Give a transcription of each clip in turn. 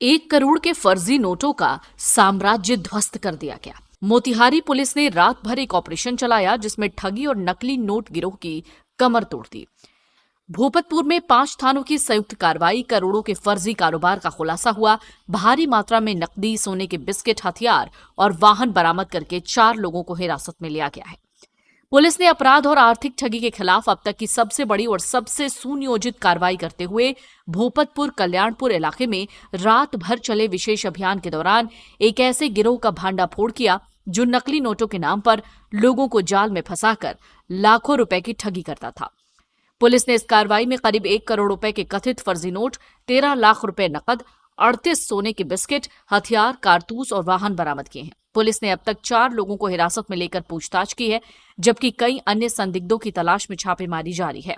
1 करोड़ के फर्जी नोटों का साम्राज्य ध्वस्त कर दिया गया। मोतिहारी पुलिस ने रात भर एक ऑपरेशन चलाया जिसमें ठगी और नकली नोट गिरोह की कमर तोड़ दी। भूपतपुर में 5 थानों की संयुक्त कार्रवाई, करोड़ों के फर्जी कारोबार का खुलासा हुआ। भारी मात्रा में नकदी, सोने के बिस्किट, हथियार और वाहन बरामद करके 4 लोगों को हिरासत में लिया गया है। पुलिस ने अपराध और आर्थिक ठगी के खिलाफ अब तक की सबसे बड़ी और सबसे सुनियोजित कार्रवाई करते हुए भूपतपुर कल्याणपुर इलाके में रात भर चले विशेष अभियान के दौरान एक ऐसे गिरोह का भांडाफोड़ किया जो नकली नोटों के नाम पर लोगों को जाल में फंसाकर लाखों रुपए की ठगी करता था। पुलिस ने इस कार्रवाई में करीब 1 करोड़ रुपए के कथित फर्जी नोट, 13 लाख रुपए नकद, 38 सोने के बिस्किट, हथियार, कारतूस और वाहन बरामद किए हैं। पुलिस ने अब तक 4 लोगों को हिरासत में लेकर पूछताछ की है, जबकि कई अन्य संदिग्धों की तलाश में छापेमारी जारी है।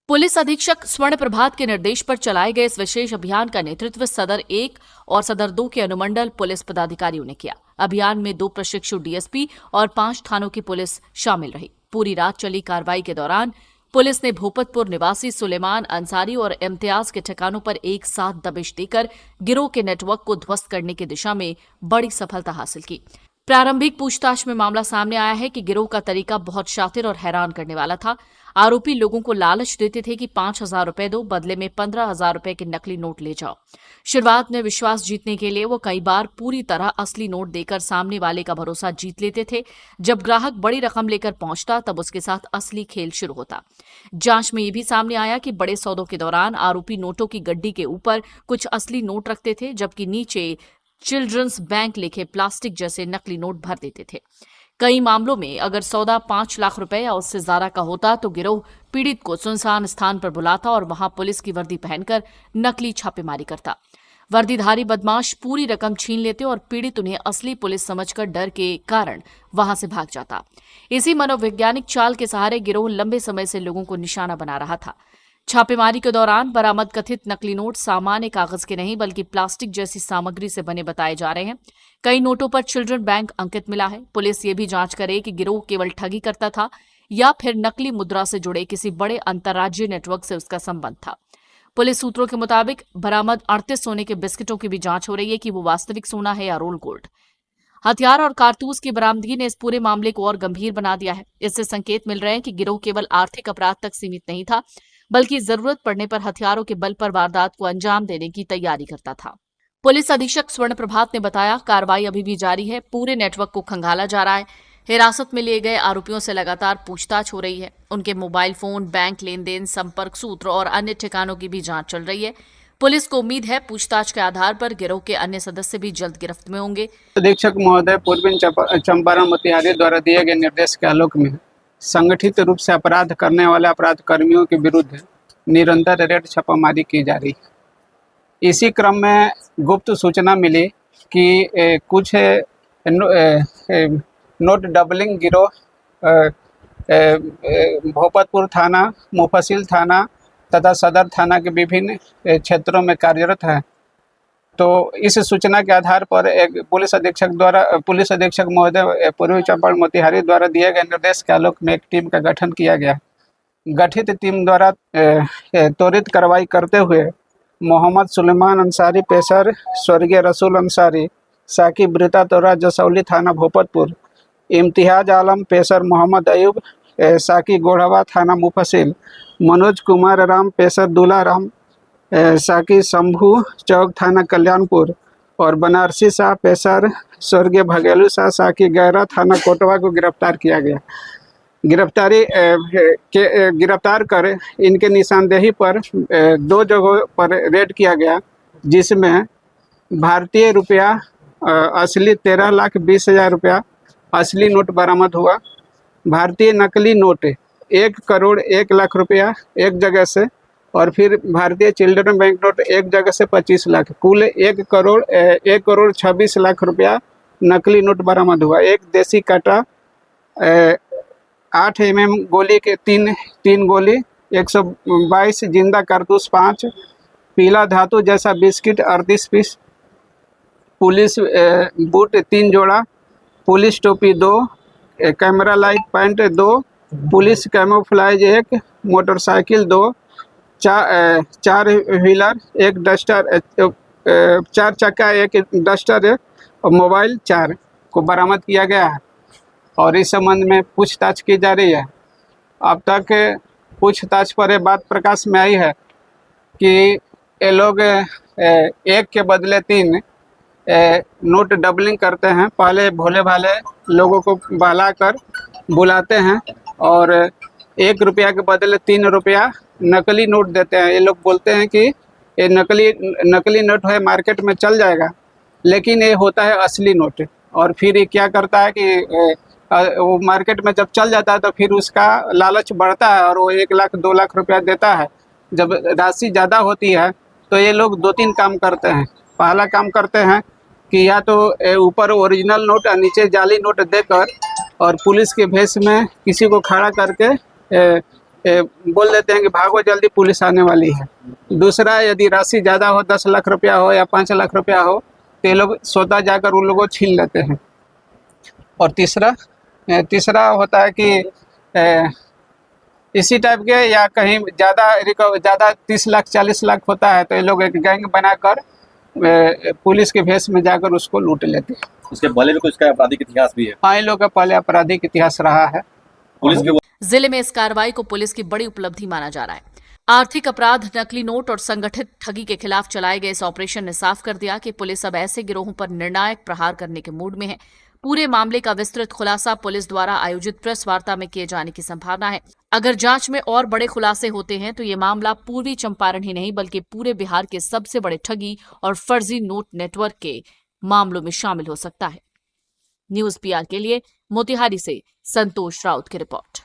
पुलिस अधीक्षक स्वर्ण प्रभात के निर्देश पर चलाए गए इस विशेष अभियान का नेतृत्व सदर 1 और सदर 2 के अनुमंडल पुलिस पदाधिकारियों ने किया। अभियान में 2 प्रशिक्षु डीएसपी और 5 थानों की पुलिस शामिल रही। पूरी रात चली कार्रवाई के दौरान पुलिस ने भूपतपुर निवासी सुलेमान अंसारी और इम्तियाज के ठिकानों पर एक साथ दबिश देकर गिरोह के नेटवर्क को ध्वस्त करने की दिशा में बड़ी सफलता हासिल की। प्रारंभिक पूछताछ में मामला सामने आया है कि गिरोह का तरीका बहुत शातिर और हैरान करने वाला था। आरोपी लोगों को लालच देते थे कि 5,000 रुपए दो, बदले में 15,000 रुपए के नकली नोट ले जाओ। शुरुआत में विश्वास जीतने के लिए वो कई बार पूरी तरह असली नोट देकर सामने वाले का भरोसा जीत लेते थे। जब ग्राहक बड़ी रकम लेकर पहुंचता तब उसके साथ असली खेल शुरू होता। जांच में ये भी सामने आया कि बड़े सौदों के दौरान आरोपी नोटों की गड्डी के ऊपर कुछ असली नोट रखते थे, जबकि नीचे चिल्ड्रंस बैंक लिखे प्लास्टिक जैसे नकली नोट भर देते थे। कई मामलों में अगर सौदा 5 लाख रुपए या उससे ज्यादा का होता तो गिरोह पीड़ित को सुनसान स्थान पर बुलाता और वहां पुलिस की वर्दी पहनकर नकली छापेमारी करता। वर्दीधारी बदमाश पूरी रकम छीन लेते और पीड़ित उन्हें असली पुलिस समझकर डर के कारण वहां से भाग जाता। इसी मनोवैज्ञानिक चाल के सहारे गिरोह लंबे समय से लोगों को निशाना बना रहा था। छापेमारी के दौरान बरामद कथित नकली नोट सामान्य कागज के नहीं बल्कि प्लास्टिक जैसी सामग्री से बने बताए जा रहे हैं। कई नोटों पर चिल्ड्रन बैंक अंकित मिला है। पुलिस ये भी जांच करे कि गिरोह केवल ठगी करता था या फिर नकली मुद्रा से जुड़े किसी बड़े अंतर्राज्यीय नेटवर्क से उसका संबंध था। पुलिस सूत्रों के मुताबिक बरामद 38 सोने के बिस्किटों की भी जांच हो रही है कि वो वास्तविक सोना है या रोल गोल्ड। हथियार और कारतूस की बरामदगी ने इस पूरे मामले को और गंभीर बना दिया है। इससे संकेत मिल रहे हैं कि गिरोह केवल आर्थिक अपराध तक सीमित नहीं था, बल्कि जरूरत पड़ने पर हथियारों के बल पर वारदात को अंजाम देने की तैयारी करता था। पुलिस अधीक्षक स्वर्ण प्रभात ने बताया, कार्रवाई अभी भी जारी है। पूरे नेटवर्क को खंगाला जा रहा है। हिरासत में लिए गए आरोपियों से लगातार पूछताछ हो रही है। उनके मोबाइल फोन, बैंक लेन देन, संपर्क सूत्र और अन्य ठिकानों की भी जांच चल रही है। पुलिस को उम्मीद है पूछताछ के आधार पर गिरोह के अन्य सदस्य भी जल्द गिरफ्त में होंगे। अधीक्षक महोदय पूर्वी चंपारण मोतिहारी द्वारा दिए गए निर्देश के आलोक में संगठित रूप से अपराध करने वाले अपराध कर्मियों के विरुद्ध निरंतर रेड छापामारी की जा रही है। इसी क्रम में गुप्त सूचना मिली कि कुछ नोट डबलिंग गिरोह भूपतपुर थाना, मुफस्सिल थाना तथा सदर थाना के विभिन्न क्षेत्रों में कार्यरत है। तो इस सूचना के आधार पर एक पुलिस अधीक्षक महोदय पूर्वी चंपारण मोतिहारी द्वारा दिए गए निर्देश के आलोक में एक टीम का गठन किया गया। गठित टीम द्वारा त्वरित कार्रवाई करते हुए मोहम्मद सुलेमान अंसारी पेशर, स्वर्गीय रसूल अंसारी, साकिब ब्रितातोरा जसौली थाना भूपतपुर, इम्तियाज आलम पेशर मोहम्मद अयूब साकी गोढ़वा थाना मुफस्सिल, मनोज कुमार राम पेशर दूल्हा राम साकी शंभू चौक थाना कल्याणपुर और बनारसी शाह पेशर स्वर्गीय भगेलू शाह साकी गैरा थाना कोटवा को गिरफ्तार किया गया। गिरफ्तार कर इनके निशानदेही पर 2 जगहों पर रेड किया गया, जिसमें भारतीय रुपया असली 13,20,000 रुपया असली नोट बरामद हुआ। भारतीय नकली नोट 1 करोड़ 1 लाख रुपया एक जगह से और फिर भारतीय चिल्ड्रन बैंक नोट एक जगह से 25 लाख, कुल 1 करोड़ 26 लाख रुपया नकली नोट बरामद हुआ। एक देसी काटा 8 mm गोली के 3 गोली, 122 जिंदा कारतूस 5, पीला धातु जैसा बिस्किट 38 पीस, पुलिस बूट 3 जोड़ा, पुलिस टोपी 2, camera light pant 2, police camouflage 1, motorcycle 2, 4 wheeler, एक डस्टर 4 चक्का, एक डस्टर है और मोबाइल 4 को बरामद किया गया है और इस संबंध में पूछताछ की जा रही है। अब तक पूछताछ पर यह बात प्रकाश में आई है कि ये लोग एक के बदले 3 नोट डबलिंग करते हैं। पहले भोले भाले लोगों को बहलाकर बुलाते हैं और 1 रुपया के बदले 3 रुपया नकली नोट देते हैं। ये लोग बोलते हैं कि ये नकली नोट है, मार्केट में चल जाएगा, लेकिन ये होता है असली नोट। और फिर ये क्या करता है कि वो मार्केट में जब चल जाता है तो फिर उसका लालच बढ़ता है और वो 1 लाख 2 लाख रुपया देता है। जब राशि ज़्यादा होती है तो ये लोग 2-3 काम करते हैं। पहला काम करते हैं कि या तो ऊपर ओरिजिनल नोट और नीचे जाली नोट देकर और पुलिस के भेष में किसी को खड़ा करके बोल देते हैं कि भागो जल्दी पुलिस आने वाली है। दूसरा, यदि राशि ज़्यादा हो, 10 लाख रुपया हो या 5 लाख रुपया हो, तो ये लोग स्वतः जाकर उन लोगों को छीन लेते हैं। और तीसरा होता है कि इसी टाइप के या कहीं ज़्यादा 30 लाख 40 लाख होता है तो ये लोग एक गैंग बनाकर पुलिस के भेष में जाकर उसको लूट लेते हैं। उसके पहले भी कुछ का आपराधिक इतिहास भी है। हाँ, इन लोगों का पहले आपराधिक इतिहास रहा है। पुलिस के जिले में इस कार्रवाई को पुलिस की बड़ी उपलब्धि माना जा रहा है। आर्थिक अपराध, नकली नोट और संगठित ठगी के खिलाफ चलाए गए इस ऑपरेशन ने साफ कर दिया कि पुलिस अब ऐसे गिरोहों पर निर्णायक प्रहार करने के मूड में है। पूरे मामले का विस्तृत खुलासा पुलिस द्वारा आयोजित प्रेस वार्ता में किए जाने की संभावना है। अगर जांच में और बड़े खुलासे होते हैं तो ये मामला पूर्वी चंपारण ही नहीं बल्कि पूरे बिहार के सबसे बड़े ठगी और फर्जी नोट नेटवर्क के मामलों में शामिल हो सकता है। न्यूज़ PR के लिए मोतिहारी से संतोष राउत की रिपोर्ट।